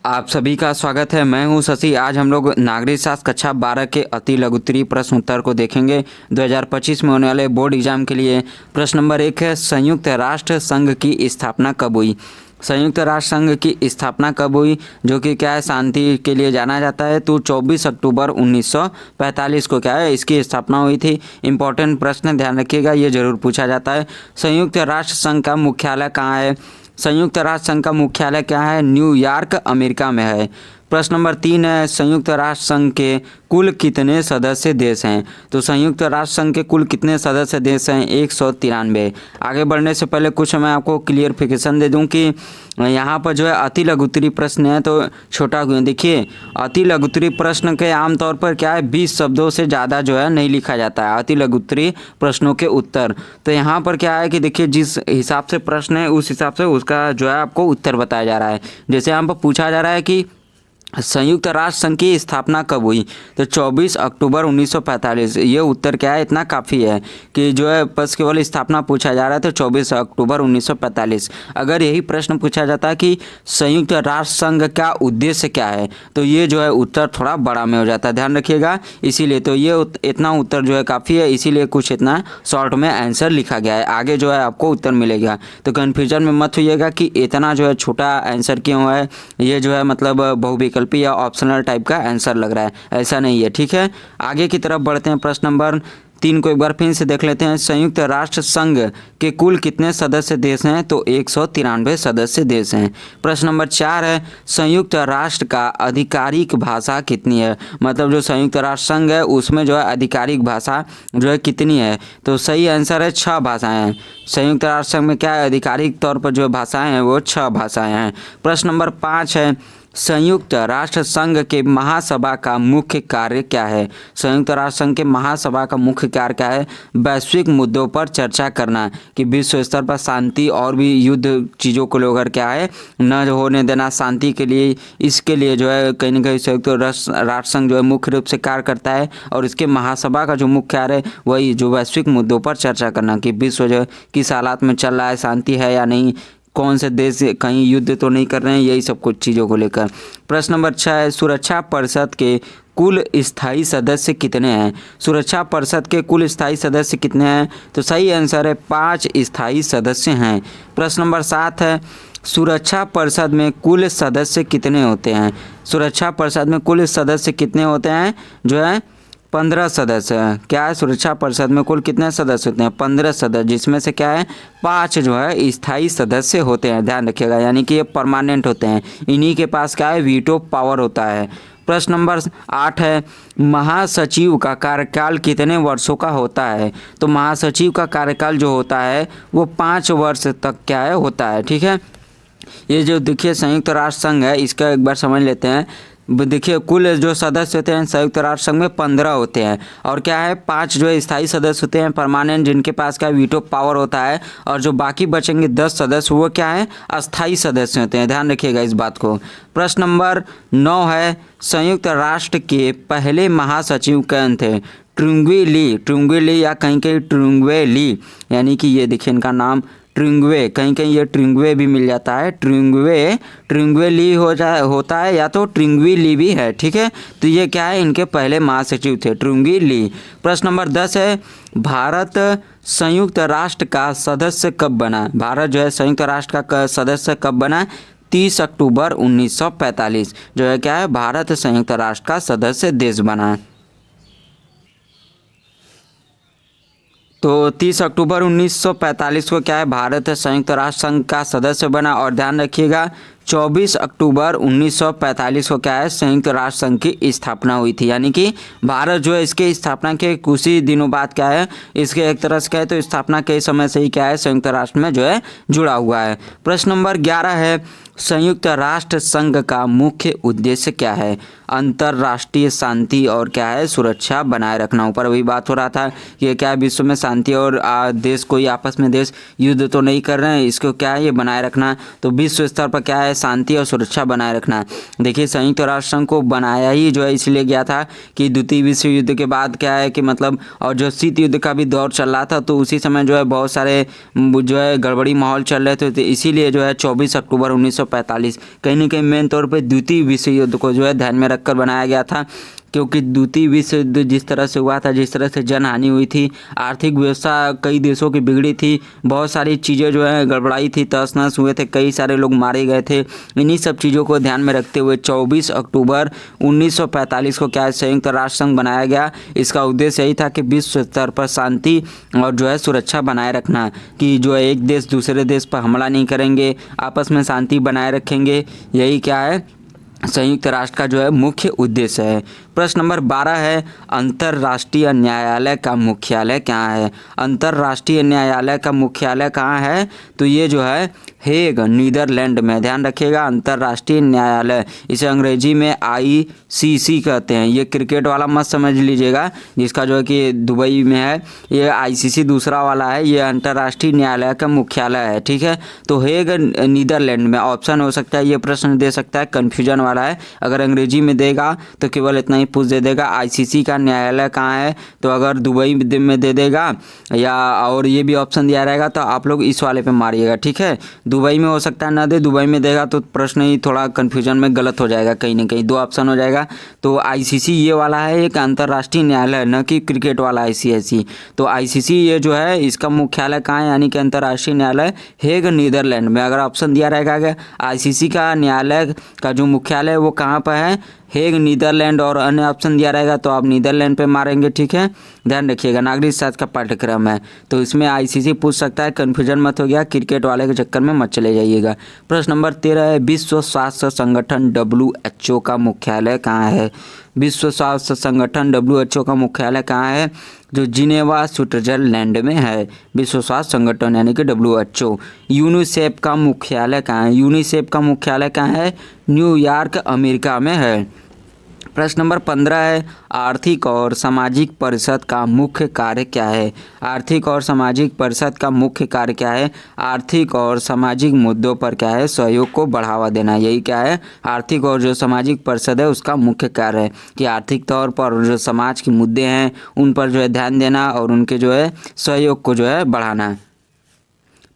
आप सभी का स्वागत है। मैं हूं शशि। आज हम लोग नागरिक शास्त्र कक्षा 12 के अति लघु उत्तरीय प्रश्न उत्तर को देखेंगे 2025 में होने वाले बोर्ड एग्जाम के लिए। प्रश्न नंबर 1 है, संयुक्त राष्ट्र संघ की स्थापना कब हुई? संयुक्त राष्ट्र संघ की स्थापना कब हुई, जो कि क्या है, शांति के लिए जाना जाता है। तो 24 अक्टूबर 1945 को क्या है, इसकी स्थापना हुई थी। इंपॉर्टेंट प्रश्न, ध्यान रखिएगा, ये जरूर पूछा जाता है। संयुक्त राष्ट्र संघ का मुख्यालय कहाँ है? संयुक्त राष्ट्र संघ का मुख्यालय क्या है? न्यूयॉर्क, अमेरिका में है। प्रश्न नंबर 3 है, संयुक्त राष्ट्र संघ के कुल कितने सदस्य देश हैं? तो संयुक्त राष्ट्र संघ के कुल कितने सदस्य देश हैं? 193। आगे बढ़ने से पहले कुछ मैं आपको क्लियरफिकेशन दे दूं कि यहाँ पर जो है अति लघु उत्तरीय प्रश्न है तो छोटा क्यों। देखिए, अति लघु उत्तरीय प्रश्न के आमतौर पर क्या है, 20 शब्दों से ज़्यादा जो है नहीं लिखा जाता है अति लघु उत्तरीय प्रश्नों के उत्तर। तो यहाँ पर क्या है कि देखिए, जिस हिसाब से प्रश्न है उस हिसाब से उसका जो है आपको उत्तर बताया जा रहा है। जैसे यहाँ पर पूछा जा रहा है कि संयुक्त राष्ट्र संघ की स्थापना कब हुई, तो 24 अक्टूबर 1945। ये उत्तर क्या है, इतना काफ़ी है कि जो है बस केवल स्थापना पूछा जा रहा है, तो 24 अक्टूबर 1945। अगर यही प्रश्न पूछा जाता है कि संयुक्त राष्ट्र संघ का उद्देश्य क्या है, तो ये जो है उत्तर थोड़ा बड़ा में हो जाता है, ध्यान रखिएगा। इसीलिए तो ये इतना उत्तर जो है काफ़ी है, इसीलिए कुछ इतना शॉर्ट में आंसर लिखा गया है। आगे जो है आपको उत्तर मिलेगा, तो कन्फ्यूजन में मत होइएगा कि इतना जो है छोटा आंसर क्यों है। ये जो है मतलब बहुविकल्पी या ऑप्शनल टाइप का आंसर लग रहा है, ऐसा नहीं है, ठीक है। आगे की तरफ बढ़ते हैं। प्रश्न नंबर 3 को एक बार फिर से देख लेते हैं। संयुक्त राष्ट्र संघ के कुल कितने सदस्य देश हैं? तो 193 सदस्य देश हैं। प्रश्न नंबर 4 है, संयुक्त राष्ट्र का आधिकारिक भाषा कितनी है? मतलब जो संयुक्त राष्ट्र संघ है उसमें जो है आधिकारिक भाषा जो है कितनी है? तो सही आंसर है 6 भाषाएं हैं। संयुक्त राष्ट्र संघ में क्या है, आधिकारिक तौर पर जो भाषाएं हैं वो 6 भाषाएं हैं। प्रश्न नंबर 5 है, संयुक्त राष्ट्र संघ के महासभा का मुख्य कार्य क्या है? संयुक्त राष्ट्र संघ के महासभा का मुख्य कार्य क्या है? वैश्विक मुद्दों पर चर्चा करना, कि विश्व स्तर पर शांति और भी युद्ध चीज़ों को लेकर क्या है न होने देना, शांति के लिए, इसके लिए जो है कहीं ना कहीं संयुक्त राष्ट्र संघ जो है मुख्य रूप से कार्य करता है। और इसके महासभा का जो मुख्य कार्य है वही जो वैश्विक मुद्दों पर चर्चा करना, कि विश्व जो किस हालात में चल रहा है, शांति है या नहीं, कौन से देश कहीं युद्ध तो नहीं कर रहे हैं, यही सब कुछ चीज़ों को लेकर। प्रश्न नंबर 6 है, सुरक्षा परिषद के कुल स्थायी सदस्य कितने हैं? सुरक्षा परिषद के कुल स्थायी सदस्य कितने हैं? तो सही आंसर है 5 स्थायी सदस्य हैं। प्रश्न नंबर 7 है, सुरक्षा परिषद में कुल सदस्य कितने होते हैं? सुरक्षा परिषद में कुल सदस्य कितने होते हैं? जो है 15 सदस्य। क्या है, सुरक्षा परिषद में कुल कितने सदस्य होते हैं? 15 सदस्य, जिसमें से क्या है 5 जो है स्थायी सदस्य होते हैं, ध्यान रखिएगा, यानी कि ये परमानेंट होते हैं। इन्हीं के पास क्या है, वीटो पावर होता है। प्रश्न नंबर 8 है, महासचिव का कार्यकाल कितने वर्षों का होता है? तो महासचिव का कार्यकाल जो होता है वो 5 वर्ष तक क्या है होता है, ठीक है। ये जो देखिए संयुक्त राष्ट्र संघ है, इसका एक बार समझ लेते हैं। देखिए, कुल जो सदस्य होते हैं संयुक्त राष्ट्र संघ में 15 होते हैं, और क्या है 5 जो है स्थायी सदस्य होते हैं, परमानेंट, जिनके पास क्या वीटो पावर होता है। और जो बाकी बचेंगे 10 सदस्य वो क्या है, अस्थायी सदस्य होते हैं, ध्यान रखिएगा इस बात को। प्रश्न नंबर 9 है, संयुक्त राष्ट्र के पहले महासचिव कौन थे? ट्रुंगवे ली या कहीं कहीं ट्रुंगवे ली, यानी कि ये देखिए इनका नाम ट्रिंगवे, कहीं कहीं ये ट्रिंगवे भी मिल जाता है, ट्रिंगवे ली होता है, या तो ट्रिंगवी ली भी है, ठीक है। तो ये क्या है, इनके पहले महासचिव थे, ट्रिंगवी ली। प्रश्न नंबर 10 है, भारत संयुक्त राष्ट्र का सदस्य कब बना? भारत जो है संयुक्त राष्ट्र का सदस्य कब बना? 30 अक्टूबर 1945 जो है क्या है, भारत संयुक्त राष्ट्र का सदस्य देश बना। तो 30 अक्टूबर 1945 को क्या है, भारत संयुक्त राष्ट्र संघ का सदस्य बना। और ध्यान रखिएगा 24 अक्टूबर 1945 को क्या है, संयुक्त राष्ट्र संघ की स्थापना हुई थी, यानी कि भारत जो है इसके स्थापना के कुछ ही दिनों बाद क्या है, इसके एक तरह से क्या है तो स्थापना के समय से ही क्या है संयुक्त राष्ट्र में जो है जुड़ा हुआ है। प्रश्न नंबर 11 है, संयुक्त राष्ट्र संघ का मुख्य उद्देश्य क्या है? अंतर्राष्ट्रीय शांति और क्या है, सुरक्षा बनाए रखना। ऊपर अभी बात हो रहा था कि क्या है, विश्व में शांति और देश कोई आपस में देश युद्ध तो नहीं कर रहे हैं, इसको क्या है ये बनाए रखना। तो विश्व स्तर पर क्या है, शांति और सुरक्षा बनाए रखना। देखिए, संयुक्त राष्ट्र संघ को बनाया ही जो है इसलिए गया था कि द्वितीय विश्व युद्ध के बाद क्या है कि मतलब, और जो शीत युद्ध का भी दौर चल रहा था, तो उसी समय जो है बहुत सारे जो है गड़बड़ी माहौल चल रहे थे, तो इसीलिए जो है 24 अक्टूबर 1945 कहीं ना कहीं मेन तौर पे द्वितीय विश्व युद्ध को जो है ध्यान में रखकर बनाया गया था, क्योंकि द्वितीय विश्व युद्ध जिस तरह से हुआ था, जिस तरह से जनहानि हुई थी, आर्थिक व्यवस्था कई देशों की बिगड़ी थी, बहुत सारी चीज़ें जो है गड़बड़ाई थी, तहस नहस हुए थे, कई सारे लोग मारे गए थे। इन्हीं सब चीज़ों को ध्यान में रखते हुए 24 अक्टूबर 1945 को क्या है संयुक्त राष्ट्र संघ बनाया गया। इसका उद्देश्य यही था कि विश्व स्तर पर शांति और जो है सुरक्षा बनाए रखना, कि जो है एक देश दूसरे देश पर हमला नहीं करेंगे, आपस में शांति बनाए रखेंगे। यही क्या है संयुक्त राष्ट्र का जो है मुख्य उद्देश्य है। प्रश्न नंबर 12 है अंतर्राष्ट्रीय न्यायालय का मुख्यालय कहाँ है। अंतर्राष्ट्रीय न्यायालय का मुख्यालय कहाँ है, तो ये जो है हेग नीदरलैंड में। ध्यान रखिएगा अंतर्राष्ट्रीय न्यायालय, इसे अंग्रेजी में ICC कहते हैं। ये क्रिकेट वाला मत समझ लीजिएगा जिसका जो है कि दुबई में है, ये ICC दूसरा वाला है, ये अंतर्राष्ट्रीय न्यायालय का मुख्यालय है। ठीक है, तो हेग नीदरलैंड में ऑप्शन हो सकता है, ये प्रश्न दे सकता है, कन्फ्यूजन वाला है। अगर अंग्रेजी में देगा तो केवल इतना ही पूछ दे देगा ICC का न्यायालय कहाँ है, तो अगर दुबई में दे देगा या और ये भी ऑप्शन दिया रहेगा तो आप लोग इस वाले पे मारिएगा। ठीक है, दुबई में हो सकता है ना दे, दुबई में देगा तो प्रश्न ही थोड़ा कन्फ्यूजन में गलत हो जाएगा, कहीं ना कहीं दो ऑप्शन हो जाएगा। तो ICC ये वाला है एक अंतर्राष्ट्रीय न्यायालय, न कि क्रिकेट वाला ICC। तो ICC ये जो है इसका मुख्यालय कहाँ है, यानी कि अंतर्राष्ट्रीय न्यायालय हेग नीदरलैंड में। अगर ऑप्शन दिया रहेगा ICC का न्यायालय का जो मुख्यालय है वो कहाँ पर है, हेग नीदरलैंड, और अन्य ऑप्शन दिया रहेगा तो आप नीदरलैंड पे मारेंगे। ठीक है, ध्यान रखिएगा नागरिक शास्त्र का पाठ्यक्रम है तो इसमें ICC पूछ सकता है, कन्फ्यूजन मत हो गया, क्रिकेट वाले के चक्कर में मत चले जाइएगा। प्रश्न नंबर 13 है विश्व स्वास्थ्य संगठन WHO का मुख्यालय कहाँ है। विश्व स्वास्थ्य संगठन WHO का मुख्यालय कहाँ है, जो जिनेवा स्विट्जरलैंड में है। विश्व स्वास्थ्य संगठन यानी कि WHO। यूनिसेफ का मुख्यालय कहाँ है, यूनिसेफ का मुख्यालय कहाँ है, न्यूयॉर्क अमेरिका में है। प्रश्न नंबर 15 है आर्थिक और सामाजिक परिषद का मुख्य कार्य क्या है। आर्थिक और सामाजिक परिषद का मुख्य कार्य क्या है, आर्थिक और सामाजिक मुद्दों पर क्या है सहयोग को बढ़ावा देना। यही क्या है आर्थिक और जो सामाजिक परिषद है उसका मुख्य कार्य है कि आर्थिक तौर पर जो समाज के मुद्दे हैं उन पर जो है ध्यान देना और उनके जो है सहयोग को जो है बढ़ाना।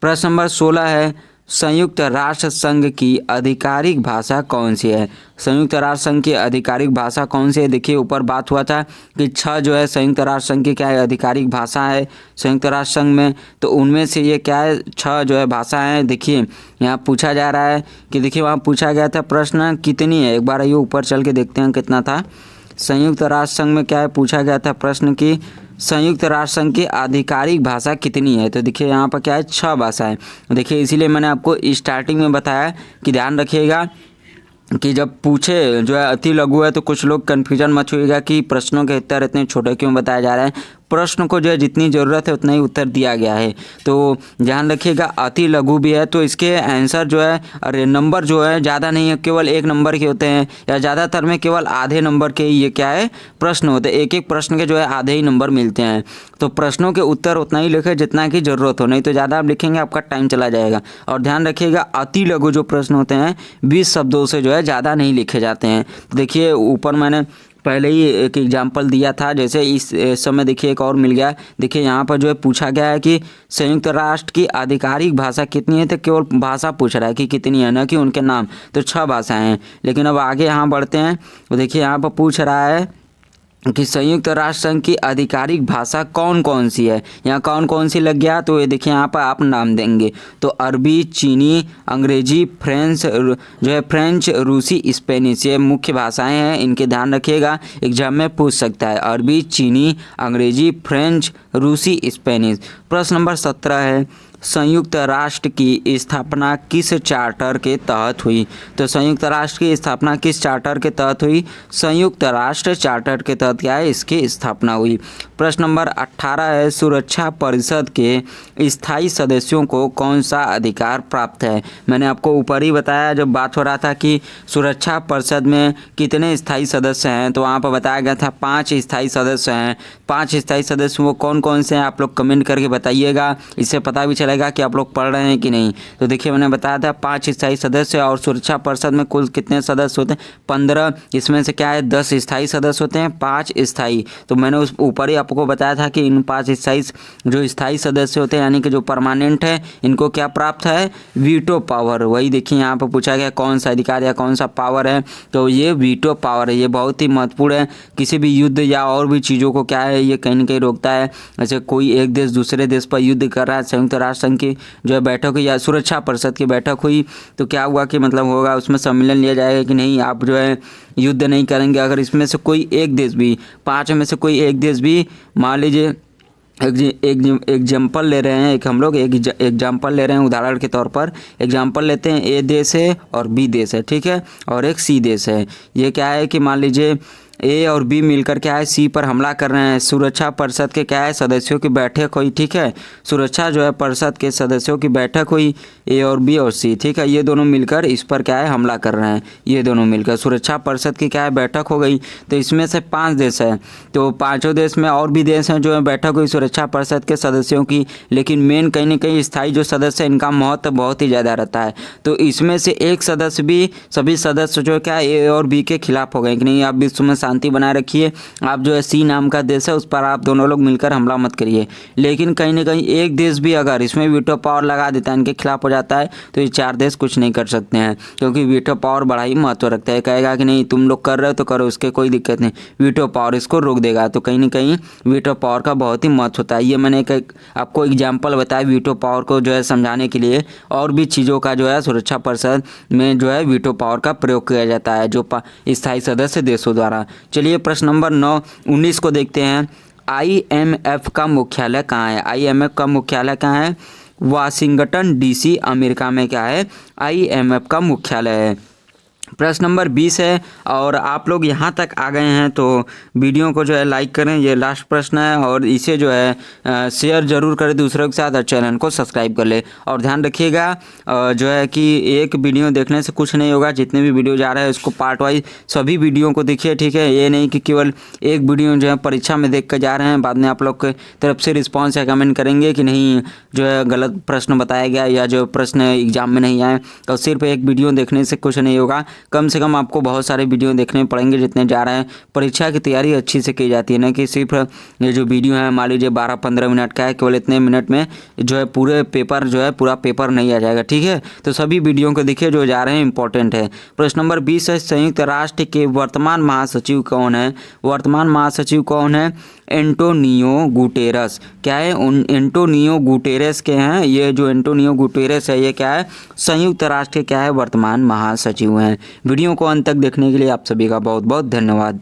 प्रश्न नंबर 16 है संयुक्त राष्ट्र संघ की आधिकारिक भाषा कौन सी है। संयुक्त राष्ट्र संघ की आधिकारिक भाषा कौन सी है। देखिए ऊपर बात हुआ था कि 6 जो है संयुक्त राष्ट्र संघ की क्या है आधिकारिक भाषा है संयुक्त राष्ट्र संघ में, तो उनमें से ये क्या है 6 जो है भाषा है। देखिए यहाँ पूछा जा रहा है कि देखिए वहाँ पूछा गया था प्रश्न कितनी है, एक बार आइए ऊपर चल के देखते हैं कितना था। संयुक्त राष्ट्र संघ में क्या है पूछा गया था प्रश्न की संयुक्त राष्ट्र संघ की आधिकारिक भाषा कितनी है, तो देखिए यहाँ पर क्या है 6 भाषाएं। देखिए इसीलिए मैंने आपको स्टार्टिंग में बताया कि ध्यान रखिएगा कि जब पूछे जो है अति लघु है तो कुछ लोग कन्फ्यूजन मत होइएगा कि प्रश्नों के उत्तर इतने छोटे क्यों बताया जा रहा है। प्रश्न को जो है जितनी ज़रूरत है उतना ही उत्तर दिया गया है, तो ध्यान रखिएगा अति लघु भी है तो इसके आंसर जो है अरे नंबर जो है ज़्यादा नहीं है, केवल 1 नंबर के होते हैं या ज़्यादातर में केवल आधे नंबर के ये क्या है प्रश्न होते हैं। एक एक प्रश्न के जो है आधे ही नंबर मिलते हैं, तो प्रश्नों के उत्तर उतना ही लिखें जितना की ज़रूरत हो, नहीं तो ज़्यादा आप लिखेंगे आपका टाइम चला जाएगा। और ध्यान रखिएगा अति लघु जो प्रश्न होते हैं 20 शब्दों से जो है ज़्यादा नहीं लिखे जाते हैं। देखिए ऊपर मैंने पहले ही एक एग्जाम्पल दिया था, जैसे इस समय देखिए एक और मिल गया। देखिए यहाँ पर जो है पूछा गया है कि संयुक्त राष्ट्र की आधिकारिक भाषा कितनी है, तो केवल भाषा पूछ रहा है कि कितनी है, न कि उनके नाम। तो 6 भाषाएं हैं, लेकिन अब आगे यहाँ बढ़ते हैं तो देखिए यहाँ पर पूछ रहा है कि संयुक्त राष्ट्र संघ की आधिकारिक भाषा कौन कौन सी है। यहाँ कौन कौन सी लग गया, तो ये देखिए यहाँ पर आप नाम देंगे तो अरबी, चीनी, अंग्रेजी, फ्रेंच जो है फ्रेंच, रूसी, स्पेनिश, ये मुख्य भाषाएं हैं। इनके ध्यान रखिएगा एग्जाम में पूछ सकता है अरबी, चीनी, अंग्रेजी, फ्रेंच, रूसी, स्पेनिश। प्रश्न नंबर 17 है संयुक्त राष्ट्र की स्थापना किस चार्टर के तहत हुई। तो संयुक्त राष्ट्र की स्थापना किस चार्टर के तहत हुई, संयुक्त राष्ट्र चार्टर के तहत क्या है इसकी स्थापना हुई। प्रश्न नंबर 18 है सुरक्षा परिषद के स्थायी सदस्यों को कौन सा अधिकार प्राप्त है। मैंने आपको ऊपर ही बताया जब बात हो रहा था कि सुरक्षा परिषद में कितने स्थायी सदस्य हैं, तो वहाँ पर बताया गया था 5 स्थायी सदस्य हैं। 5 स्थायी सदस्य वो कौन कौन से हैं आप लोग कमेंट करके बताइएगा, इससे पता भी चला चलेगा कि आप लोग पढ़ रहे हैं कि नहीं। तो देखिए मैंने बताया था 5 स्थायी सदस्य और सुरक्षा परिषद में कुल कितने सदस्य होते हैं 15। इसमें से क्या है 10 स्थायी सदस्य होते हैं 5 स्थायी। तो मैंने उस ऊपर ही आपको बताया था कि इन 5 स्थायी सदस्य होते हैं यानी कि जो परमानेंट है इनको क्या प्राप्त है वीटो पावर। वही देखिए यहाँ पर पूछा गया कौन सा अधिकार या कौन सा पावर है, तो ये वीटो पावर है। ये बहुत ही महत्वपूर्ण है, किसी भी युद्ध या और भी चीज़ों को क्या है ये कहीं ना कहीं रोकता है। जैसे कोई एक देश दूसरे देश पर युद्ध कर रहा है, संयुक्त राष्ट्र संघ की जो है बैठक हुई या सुरक्षा परिषद की बैठक हुई, तो क्या हुआ कि मतलब होगा उसमें सम्मेलन लिया जाएगा कि नहीं आप जो है युद्ध नहीं करेंगे। अगर इसमें से कोई एक देश भी 5 में से कोई एक देश भी मान लीजिए एग्जाम्पल ले रहे हैं, एक हम लोग एग्जाम्पल ले रहे हैं उदाहरण के तौर पर एग्जाम्पल लेते हैं। ए देश है और बी देश है, ठीक है, और एक सी देश है। ये क्या है कि मान लीजिए ए और बी मिलकर क्या है सी पर हमला कर रहे हैं। सुरक्षा परिषद के क्या है सदस्यों की बैठक हुई, ठीक है, सुरक्षा जो है परिषद के सदस्यों की बैठक हुई ए और बी और सी, ठीक है, ये दोनों मिलकर इस पर क्या है हमला कर रहे हैं। ये दोनों मिलकर सुरक्षा परिषद की क्या है बैठक हो गई। तो इसमें से 5 देश है, तो 5 देश में और भी देश हैं जो है बैठक हुई सुरक्षा परिषद के सदस्यों की, लेकिन मेन कहीं ना कहीं स्थायी जो सदस्य है इनका महत्व बहुत ही ज़्यादा रहता है। तो इसमें से एक सदस्य भी सभी सदस्य जो क्या ए और बी के खिलाफ हो गए कि नहीं आप विश्व में शांति बनाए रखिए, आप जो है सी नाम का देश है उस पर आप दोनों लोग मिलकर हमला मत करिए। लेकिन कहीं ना कहीं एक देश भी अगर इसमें वीटो पावर लगा देता है इनके खिलाफ हो जाता है तो ये 4 देश कुछ नहीं कर सकते हैं, क्योंकि वीटो पावर बड़ा ही महत्व रखता है। कहेगा कि नहीं तुम लोग कर रहे हो तो करो, उसके कोई दिक्कत नहीं, वीटो पावर इसको रोक देगा। तो कहीं ना कहीं वीटो पावर का बहुत ही महत्व होता है। ये मैंने आपको एग्जाम्पल बताया वीटो पावर को जो है समझाने के लिए, और भी चीज़ों का जो है सुरक्षा परिषद में जो है वीटो पावर का प्रयोग किया जाता है जो स्थायी सदस्य देशों द्वारा। चलिए प्रश्न नंबर 19 को देखते हैं। IMF का मुख्यालय कहाँ है। IMF का मुख्यालय कहाँ है वाशिंगटन DC अमेरिका में क्या है IMF का मुख्यालय है। प्रश्न नंबर 20 है और आप लोग यहाँ तक आ गए हैं तो वीडियो को जो है लाइक करें, ये लास्ट प्रश्न है, और इसे जो है शेयर ज़रूर करें दूसरों के साथ और चैनल को सब्सक्राइब कर ले। और ध्यान रखिएगा जो है कि एक वीडियो देखने से कुछ नहीं होगा, जितने भी वीडियो जा रहे हैं उसको पार्ट वाइज सभी वीडियो को देखिए, ठीक है। ये नहीं कि केवल एक वीडियो जो है परीक्षा में देख कर जा रहे हैं, बाद में आप लोग के तरफ से रिस्पॉन्स या कमेंट करेंगे कि नहीं जो है गलत प्रश्न बताया गया या जो प्रश्न एग्जाम में नहीं आए। तो सिर्फ एक वीडियो देखने से कुछ नहीं होगा, कम से कम आपको बहुत सारे वीडियो देखने पड़ेंगे जितने जा रहे हैं। परीक्षा की तैयारी अच्छी से की जाती है, ना कि सिर्फ ये जो वीडियो है मान लीजिए 12-15 मिनट का है, केवल इतने मिनट में जो है पूरे पेपर जो है पूरा पेपर नहीं आ जाएगा, ठीक है। तो सभी वीडियो को देखिए जो जा रहे हैं इंपॉर्टेंट है। प्रश्न नंबर 20 है संयुक्त राष्ट्र के वर्तमान महासचिव कौन है। वर्तमान महासचिव कौन है एंटोनियो गुटेरस। क्या है एंटोनियो गुटेरस के हैं, ये जो एंटोनियो गुटेरस है ये क्या है संयुक्त राष्ट्र के क्या है वर्तमान महासचिव हैं। वीडियो को अंत तक देखने के लिए आप सभी का बहुत बहुत धन्यवाद।